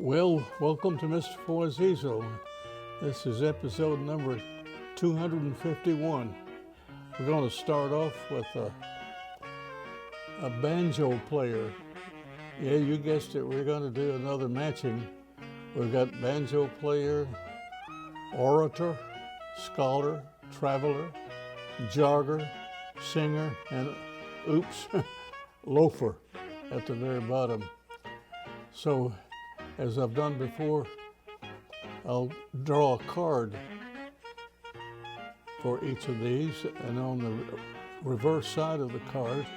Well, welcome to Mr. Foy's Easel. This is episode number 251. We're going to start off with a banjo player. Yeah, you guessed it, we're going to do another matching. We've got banjo player, orator, scholar, traveler, jogger, singer, and oops, loafer at the very bottom. So, as I've done before, I'll draw a card for each of these, and on the reverse side of the card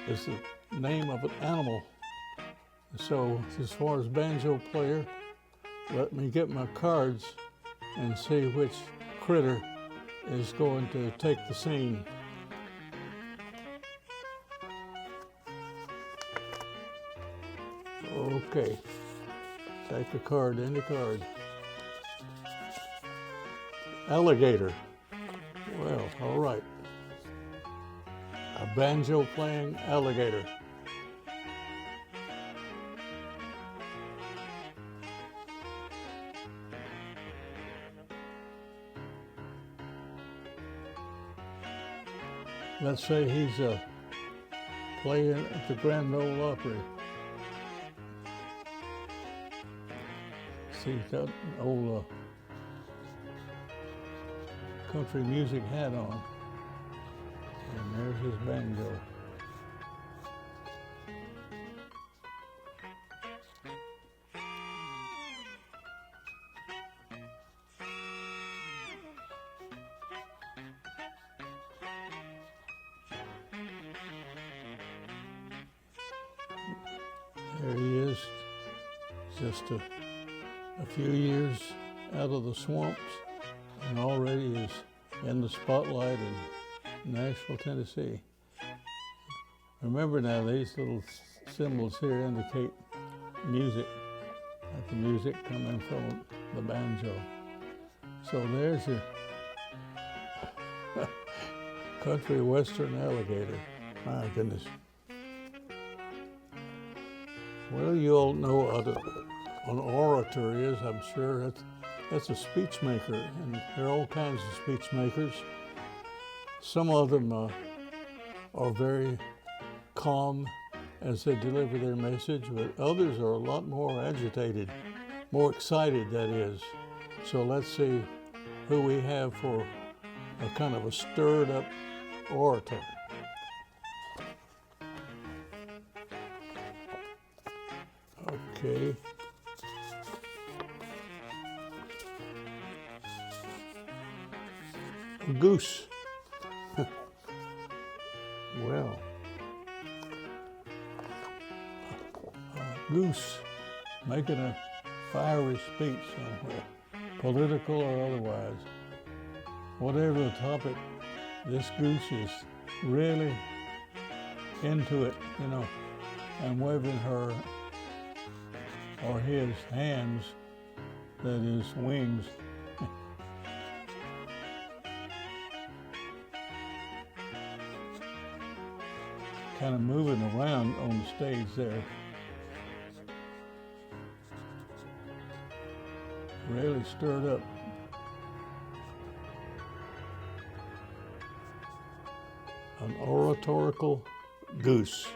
is the name of an animal. So, as far as banjo player, let me get my cards and see which critter is going to take the scene. Okay, take a card, any card. Alligator. Well, all right. A banjo playing alligator. Let's say he's playing at the Grand Ole Opry. See, he's got an old country music hat on, and there's his banjo. There he is, just a few years out of the swamps, and already is in the spotlight in Nashville, Tennessee. Remember now, these little symbols here indicate music, like the music coming from the banjo. So there's your country western alligator. My goodness. Well, you all know what an orator is, I'm sure. That's a speech maker, and there are all kinds of speech makers. Some of them are very calm as they deliver their message, but others are a lot more agitated, more excited, that is. So let's see who we have for a kind of a stirred up orator. Okay. A goose. Well, a goose making a fiery speech somewhere, political or otherwise. Whatever the topic, this goose is really into it, and waving her or his hands, that is wings. Kind of moving around on the stage there. Really stirred up. An oratorical goose.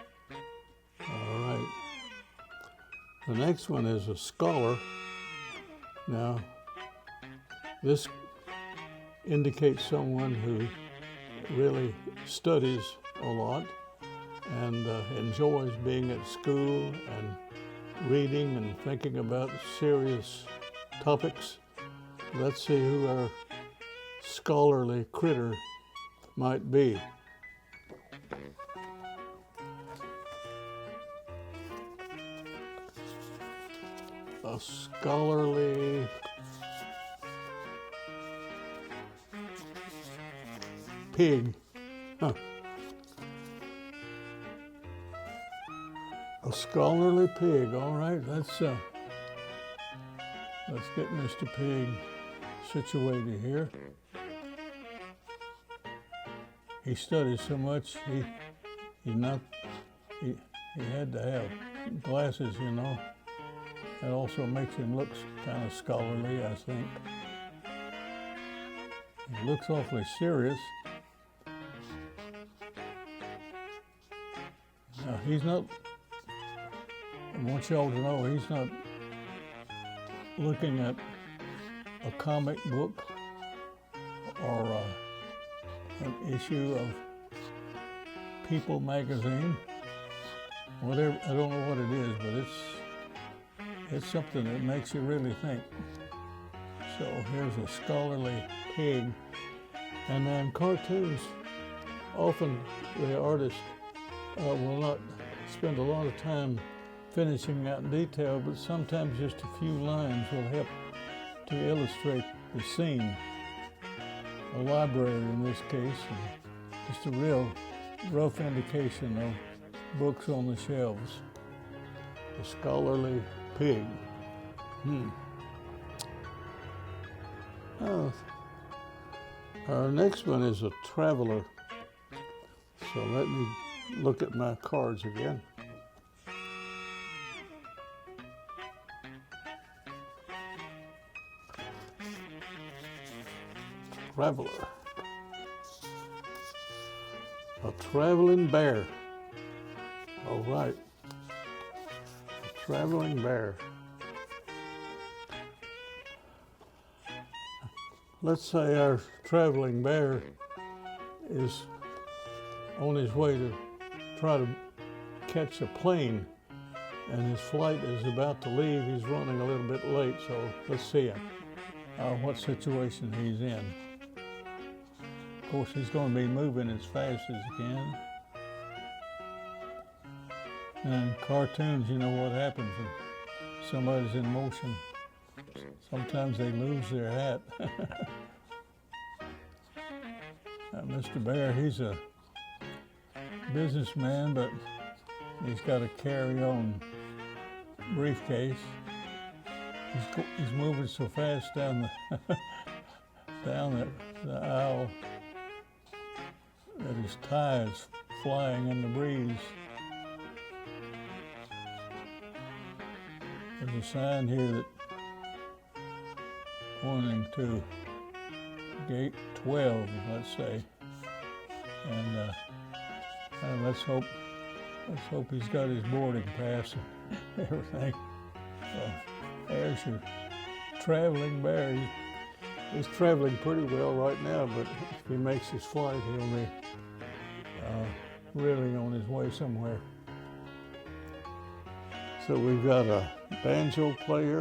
All right. The next one is a scholar. Now, this indicates someone who really studies a lot and enjoys being at school and reading and thinking about serious topics. Let's see who our scholarly critter might be. A scholarly pig. Huh. A scholarly pig. All right, let's get Mr. Pig situated here. He studies so much. He had to have glasses, It also makes him look kind of scholarly, I think. He looks awfully serious. Now, he's not, I want y'all to know, he's not looking at a comic book or an issue of People magazine. Whatever, I don't know what it is, but it's something that makes you really think. So here's a scholarly pig. And then cartoons, often the artist will not spend a lot of time finishing that in detail, but sometimes just a few lines will help to illustrate the scene. A library in this case, and just a real rough indication of books on the shelves. A scholarly pig. Our next one is a traveler. So let me look at my cards again. Traveler. A traveling bear. All right. A traveling bear. Let's say our traveling bear is on his way to try to catch a plane, and his flight is about to leave. He's running a little bit late, so let's see what situation he's in. Of course, he's going to be moving as fast as he can. And cartoons, you know what happens when somebody's in motion. Sometimes they lose their hat. Mr. Bear, he's a businessman, but he's got a carry-on briefcase. He's moving so fast down the aisle that his tie is flying in the breeze. There's a sign here that pointing to gate 12, let's say, and let's hope he's got his boarding pass and everything. So there's your traveling bear. He's traveling pretty well right now, but if he makes his flight, he'll be really on his way somewhere. So we've got a banjo player,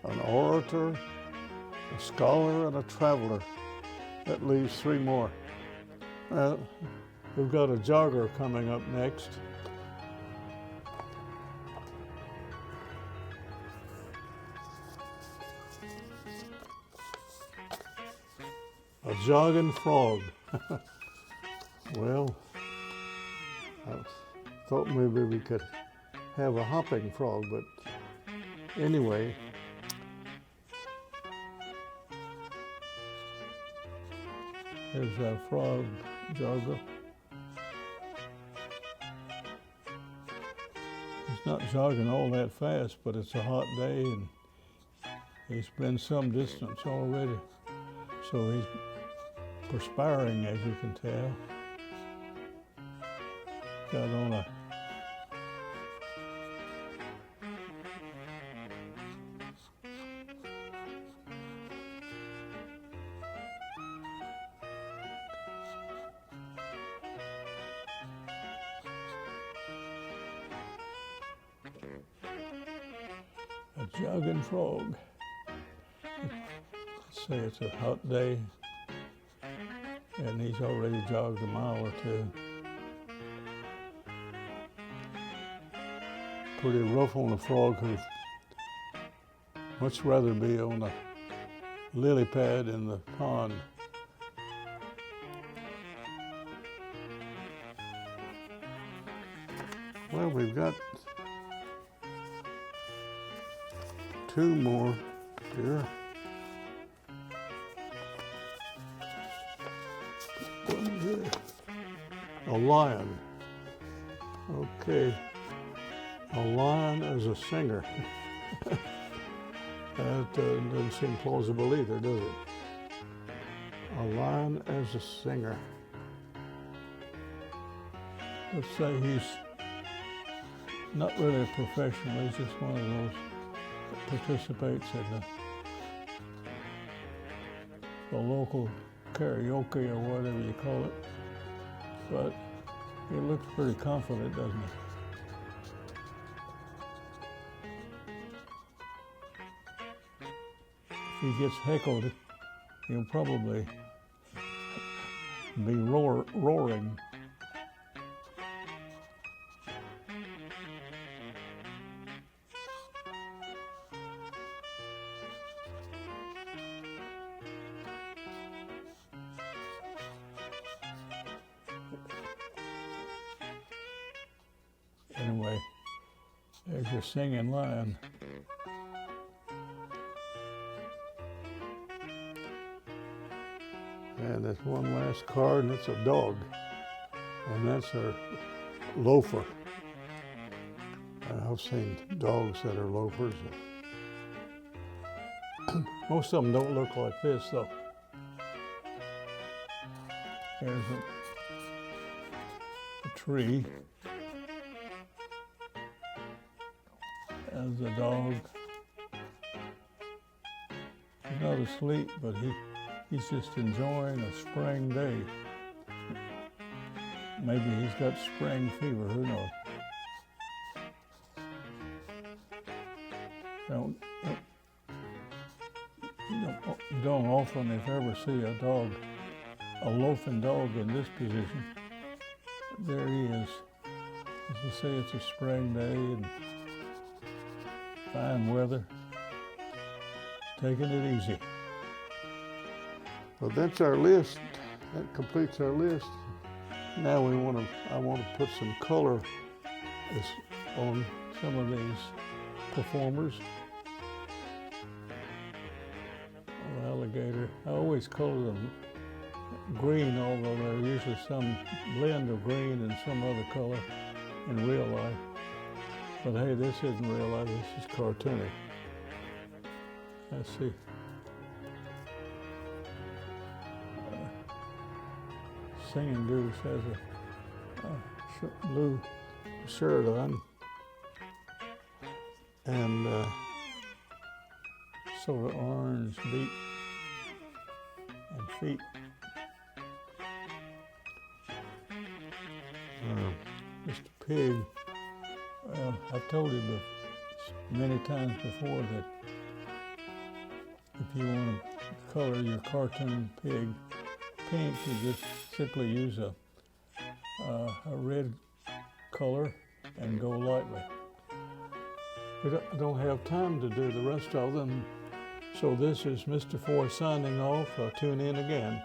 an orator, a scholar, and a traveler. That leaves three more. We've got a jogger coming up next. A jogging frog. Well, I thought maybe we could have a hopping frog, but anyway. Here's our frog jogger. He's not jogging all that fast, but it's a hot day and he's been some distance already. So he's perspiring, as you can tell. Got on a jogging frog. Let's say it's a hot day and he's already jogged a mile or two. Pretty rough on a frog who'd much rather be on a lily pad in the pond. Well, we've got two more here. One here. A lion. Okay. A lion as a singer. That doesn't seem plausible either, does it? A lion as a singer. Let's say he's not really a professional, he's just one of those that participates in the local karaoke or whatever you call it. But he looks pretty confident, doesn't he? If he gets heckled, he'll probably be roaring. Anyway, there's your singing lion. And there's one last card, and it's a dog. And that's our loafer. I've seen dogs that are loafers. Most of them don't look like this, though. There's a tree. There's a dog. He's not asleep, but he's just enjoying a spring day. Maybe he's got spring fever, who knows? You don't often, if ever, see a loafing dog in this position. There he is. As I say, it's a spring day and fine weather. Taking it easy. Well, that's our list. That completes our list. Now I want to put some color on some of these performers. Alligator. I always color them green, although there's usually some blend of green and some other color in real life. But hey, this isn't real life, this is cartoony. Let's see. Singing Goose has a blue shirt on and sort of orange beak and feet. Mr. Pig, I've told you many times before that if you want to color your cartoon pig pink, you just simply use a red color and go lightly. We don't have time to do the rest of them, so this is Mr. Foy signing off. Tune in again.